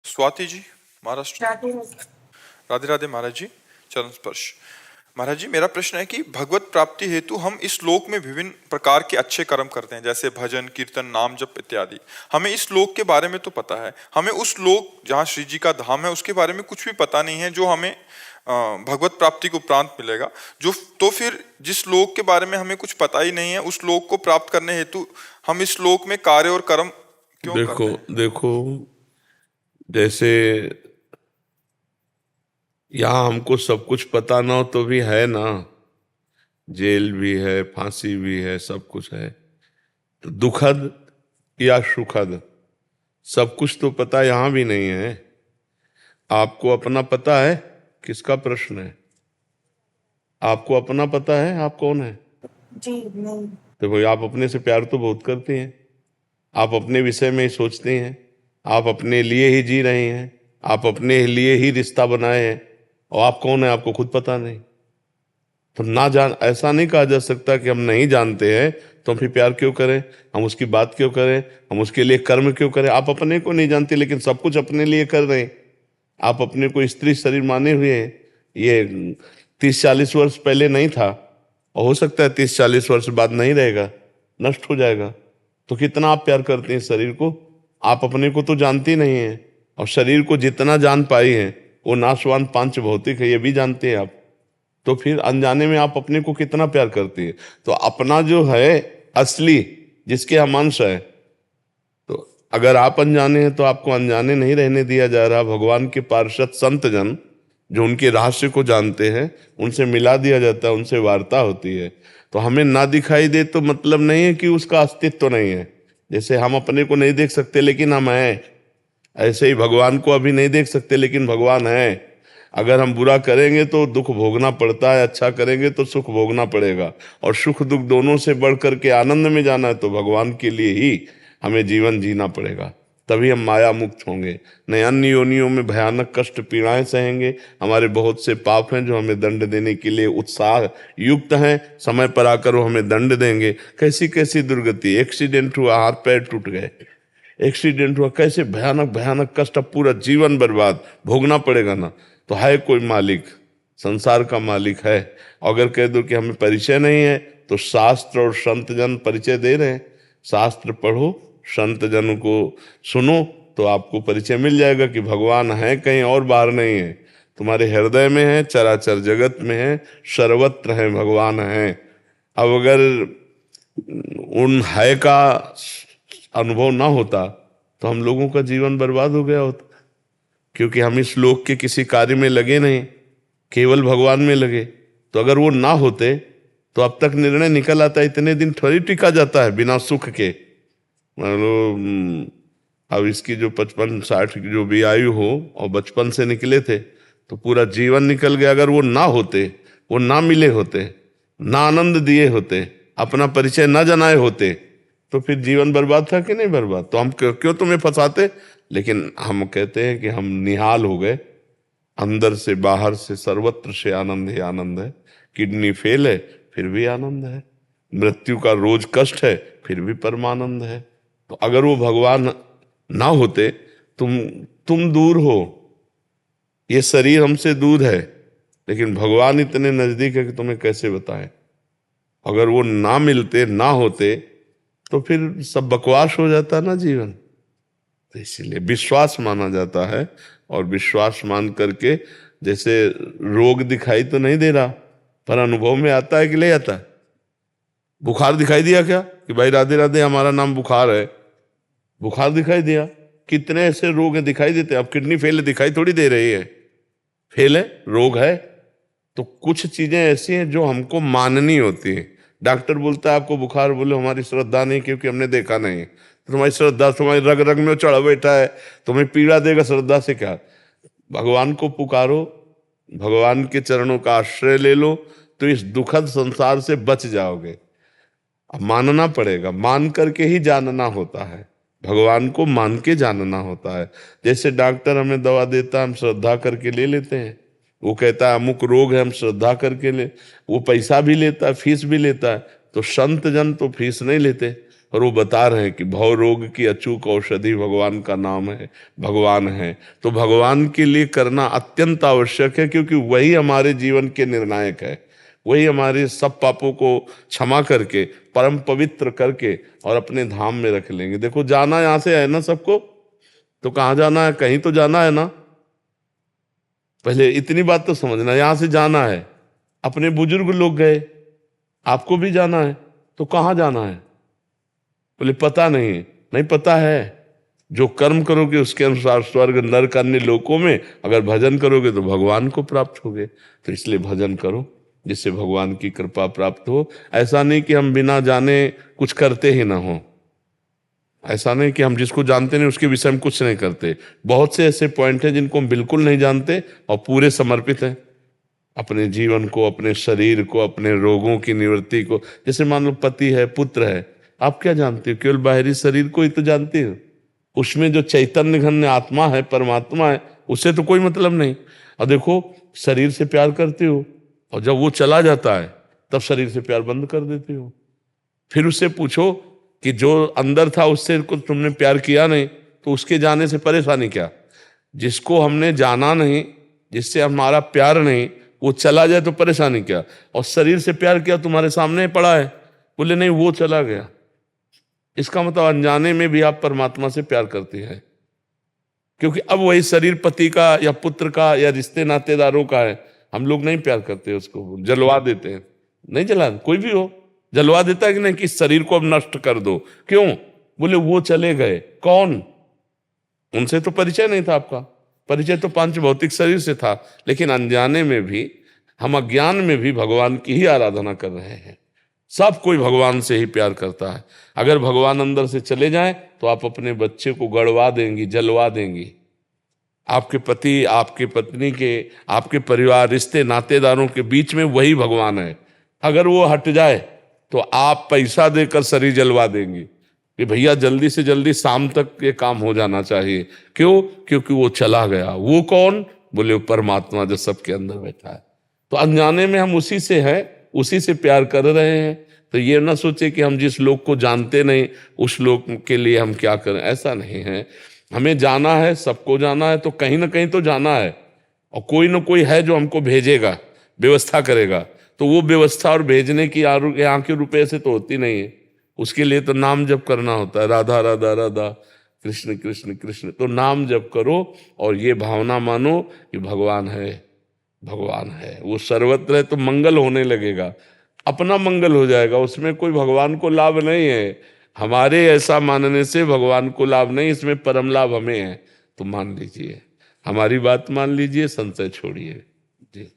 स्वाति जी, महाराष्ट्र। राधे राधे राधे महाराज जी, चरण स्पर्श। महाराज जी, मेरा प्रश्न है कि भगवत प्राप्ति हेतु हम इस लोक में विभिन्न प्रकार के अच्छे कर्म करते हैं, जैसे भजन, कीर्तन, नाम जप इत्यादि। हमें इस लोक के बारे में तो पता है, हमें उस लोक जहाँ श्री जी का धाम है उसके बारे में कुछ भी पता नहीं है, जो हमें भगवत प्राप्ति को उपरांत मिलेगा। जो तो फिर जिस लोक के बारे में हमें कुछ पता ही नहीं है, उस लोक को प्राप्त करने हेतु हम इस लोक में कार्य और कर्म क्यों करते हैं? देखो, जैसे यहाँ हमको सब कुछ पता ना हो तो भी है ना, जेल भी है, फांसी भी है, सब कुछ है। तो दुखद या सुखद सब कुछ तो पता यहाँ भी नहीं है। आपको अपना पता है? किसका प्रश्न है? आपको अपना पता है आप कौन है? जी नहीं। तो भाई, आप अपने से प्यार तो बहुत करते हैं, आप अपने विषय में ही सोचते हैं, आप अपने लिए ही जी रहे हैं, आप अपने लिए ही रिश्ता बनाए हैं, और आप कौन है आपको खुद पता नहीं। तो ना जान, ऐसा नहीं कहा जा सकता कि हम नहीं जानते हैं तो हम फिर प्यार क्यों करें, हम उसकी बात क्यों करें, हम उसके लिए कर्म क्यों करें। आप अपने को नहीं जानते लेकिन सब कुछ अपने लिए कर रहे हैं। आप अपने को स्त्री शरीर माने हुए हैं। ये 30-40 वर्ष पहले नहीं था, और हो सकता है 30-40 वर्ष बाद नहीं रहेगा, नष्ट हो जाएगा। तो कितना आप प्यार करते हैं शरीर को? आप अपने को तो जानते नहीं हैं, और शरीर को जितना जान पाई हैं वो नाशवान पांच भौतिक है, ये भी जानते हैं आप। तो फिर अनजाने में आप अपने को कितना प्यार करते हैं। तो अपना जो है असली, जिसके हम अंश है, तो अगर आप अनजाने हैं तो आपको अनजाने नहीं रहने दिया जा रहा। भगवान के पार्षद संत जन जो उनके रहस्य को जानते हैं, उनसे मिला दिया जाता है, उनसे वार्ता होती है। तो हमें ना दिखाई दे तो मतलब नहीं है कि उसका अस्तित्व तो नहीं है। जैसे हम अपने को नहीं देख सकते लेकिन हम हैं, ऐसे ही भगवान को अभी नहीं देख सकते लेकिन भगवान है। अगर हम बुरा करेंगे तो दुख भोगना पड़ता है, अच्छा करेंगे तो सुख भोगना पड़ेगा। और सुख दुख दोनों से बढ़ करके आनंद में जाना है तो भगवान के लिए ही हमें जीवन जीना पड़ेगा, तभी हम माया मुक्त होंगे। नहीं अन्य योनियों में भयानक कष्ट पीड़ाएं सहेंगे। हमारे बहुत से पाप हैं जो हमें दंड देने के लिए उत्साह युक्त हैं, समय पर आकर वो हमें दंड देंगे। कैसी कैसी दुर्गति, एक्सीडेंट हुआ, हाथ पैर टूट गए, एक्सीडेंट हुआ, कैसे भयानक भयानक कष्ट, अब पूरा जीवन बर्बाद, भोगना पड़ेगा ना। तो है कोई मालिक, संसार का मालिक है। अगर कह दो कि हमें परिचय नहीं है तो शास्त्र और संत जन परिचय दे रहे हैं। शास्त्र पढ़ो, संत जन को सुनो, तो आपको परिचय मिल जाएगा कि भगवान है, कहीं और बाहर नहीं है, तुम्हारे हृदय में है, चराचर जगत में है, सर्वत्र है, भगवान है। अब अगर उन है का अनुभव ना होता तो हम लोगों का जीवन बर्बाद हो गया होता, क्योंकि हम इस लोक के किसी कार्य में लगे नहीं, केवल भगवान में लगे। तो अगर वो ना होते तो अब तक निर्णय निकल आता, इतने दिन थोड़ी टिका जाता है बिना सुख के। मान लो अब इसकी जो 55-60 की जो भी आयु हो और बचपन से निकले थे तो पूरा जीवन निकल गया। अगर वो ना होते, वो ना मिले होते, ना आनंद दिए होते, अपना परिचय ना जनाए होते, तो फिर जीवन बर्बाद था कि नहीं बर्बाद? तो हम क्यों तुम्हें फंसाते? लेकिन हम कहते हैं कि हम निहाल हो गए, अंदर से बाहर से सर्वत्र से आनंद ही आनंद है। किडनी फेल है फिर भी आनंद है, मृत्यु का रोज कष्ट है फिर भी परमानंद है। तो अगर वो भगवान ना होते, तुम दूर हो, ये शरीर हमसे दूर है, लेकिन भगवान इतने नजदीक है कि तुम्हें कैसे बताएं। अगर वो ना मिलते, ना होते, तो फिर सब बकवास हो जाता ना जीवन। तो इसीलिए विश्वास माना जाता है, और विश्वास मान करके, जैसे रोग दिखाई तो नहीं दे रहा पर अनुभव में आता है कि ले आता है। बुखार दिखाई दिया क्या कि भाई राधे राधे हमारा नाम बुखार है? बुखार दिखाई दिया। कितने ऐसे रोग हैं दिखाई देते हैं। अब किडनी फेल दिखाई थोड़ी दे रही है, फेल है, रोग है। तो कुछ चीजें ऐसी हैं जो हमको माननी होती है। डॉक्टर बोलता है आपको बुखार, बोले हमारी श्रद्धा नहीं क्योंकि हमने देखा नहीं। तो तुम्हारी श्रद्धा तुम्हारी रग रग में चढ़ा बैठा है, तुम्हें पीड़ा देगा, श्रद्धा से क्या? भगवान को पुकारो, भगवान के चरणों का आश्रय ले लो, तो इस दुखद संसार से बच जाओगे। अब मानना पड़ेगा, मान करके ही जानना होता है, भगवान को मान के जानना होता है। जैसे डॉक्टर हमें दवा देता है, हम श्रद्धा करके ले लेते हैं। वो कहता है अमुक रोग है, हम श्रद्धा करके ले, वो पैसा भी लेता है, फीस भी लेता है। तो संत जन तो फीस नहीं लेते, और वो बता रहे हैं कि भव रोग की अचूक औषधि भगवान का नाम है, भगवान है। तो भगवान के लिए करना अत्यंत आवश्यक है, क्योंकि वही हमारे जीवन के निर्णायक है। वही हमारे सब पापों को क्षमा करके, परम पवित्र करके और अपने धाम में रख लेंगे। देखो जाना यहाँ से है ना सबको, तो कहाँ जाना है? कहीं तो जाना है ना। पहले इतनी बात तो समझना, यहाँ से जाना है। अपने बुजुर्ग लोग गए, आपको भी जाना है, तो कहाँ जाना है? बोले पता नहीं। नहीं पता है, जो कर्म करोगे उसके अनुसार स्वर्ग नरक अन्य लोकों में, अगर भजन करोगे तो भगवान को प्राप्त होगे। तो इसलिए भजन करो जिससे भगवान की कृपा प्राप्त हो। ऐसा नहीं कि हम बिना जाने कुछ करते ही ना हो, ऐसा नहीं कि हम जिसको जानते नहीं उसके विषय में कुछ नहीं करते। बहुत से ऐसे पॉइंट हैं जिनको हम बिल्कुल नहीं जानते और पूरे समर्पित हैं अपने जीवन को, अपने शरीर को, अपने रोगों की निवृत्ति को। जैसे मान लो पति है, पुत्र है, आप क्या जानते हो? केवल बाहरी शरीर को ही तो जानते हो। उसमें जो चैतन्य घन आत्मा है, परमात्मा है, उससे तो कोई मतलब नहीं। और देखो शरीर से प्यार करते हो और जब वो चला जाता है तब शरीर से प्यार बंद कर देते हो। फिर उससे पूछो कि जो अंदर था उससे कुछ तुमने प्यार किया नहीं, तो उसके जाने से परेशानी क्या? जिसको हमने जाना नहीं, जिससे हमारा प्यार नहीं, वो चला जाए तो परेशानी क्या? और शरीर से प्यार किया, तुम्हारे सामने पड़ा है, बोले नहीं वो चला गया, इसका मतलब अनजाने में भी आप परमात्मा से प्यार करते हैं। क्योंकि अब वही शरीर पति का या पुत्र का या रिश्ते नातेदारों का है, हम लोग नहीं प्यार करते, उसको जलवा देते हैं। नहीं जला, कोई भी हो जलवा देता है कि नहीं, कि शरीर को अब नष्ट कर दो। क्यों? बोले वो चले गए। कौन? उनसे तो परिचय नहीं था आपका, परिचय तो पांच भौतिक शरीर से था। लेकिन अनजाने में भी, हम अज्ञान में भी भगवान की ही आराधना कर रहे हैं। सब कोई भगवान से ही प्यार करता है। अगर भगवान अंदर से चले जाएं तो आप अपने बच्चे को गड़वा देंगी, जलवा देंगी। आपके पति, आपके पत्नी के, आपके परिवार, रिश्ते नातेदारों के बीच में वही भगवान है। अगर वो हट जाए तो आप पैसा देकर शरीर जलवा देंगी कि भैया जल्दी से जल्दी शाम तक ये काम हो जाना चाहिए। क्यों? क्योंकि वो चला गया। वो कौन? बोले वो परमात्मा जो सबके अंदर बैठा है। तो अनजाने में हम उसी से हैं, उसी से प्यार कर रहे हैं। तो ये ना सोचे कि हम जिस लोग को जानते नहीं उस लोग के लिए हम क्या करें, ऐसा नहीं है। हमें जाना है, सबको जाना है, तो कहीं ना कहीं तो जाना है, और कोई ना कोई है जो हमको भेजेगा, व्यवस्था करेगा। तो वो व्यवस्था और भेजने की यहाँ के रुपये से तो होती नहीं है। उसके लिए तो नाम जप करना होता है, राधा राधा राधा, कृष्ण कृष्ण कृष्ण। तो नाम जप करो और ये भावना मानो कि भगवान है, भगवान है। वो सर्वत्र है तो मंगल होने लगेगा, अपना मंगल हो जाएगा। उसमें कोई भगवान को लाभ नहीं है। हमारे ऐसा मानने से भगवान को लाभ नहीं, इसमें परम लाभ हमें है। तो मान लीजिए, हमारी बात मान लीजिए, संशय छोड़िए जी।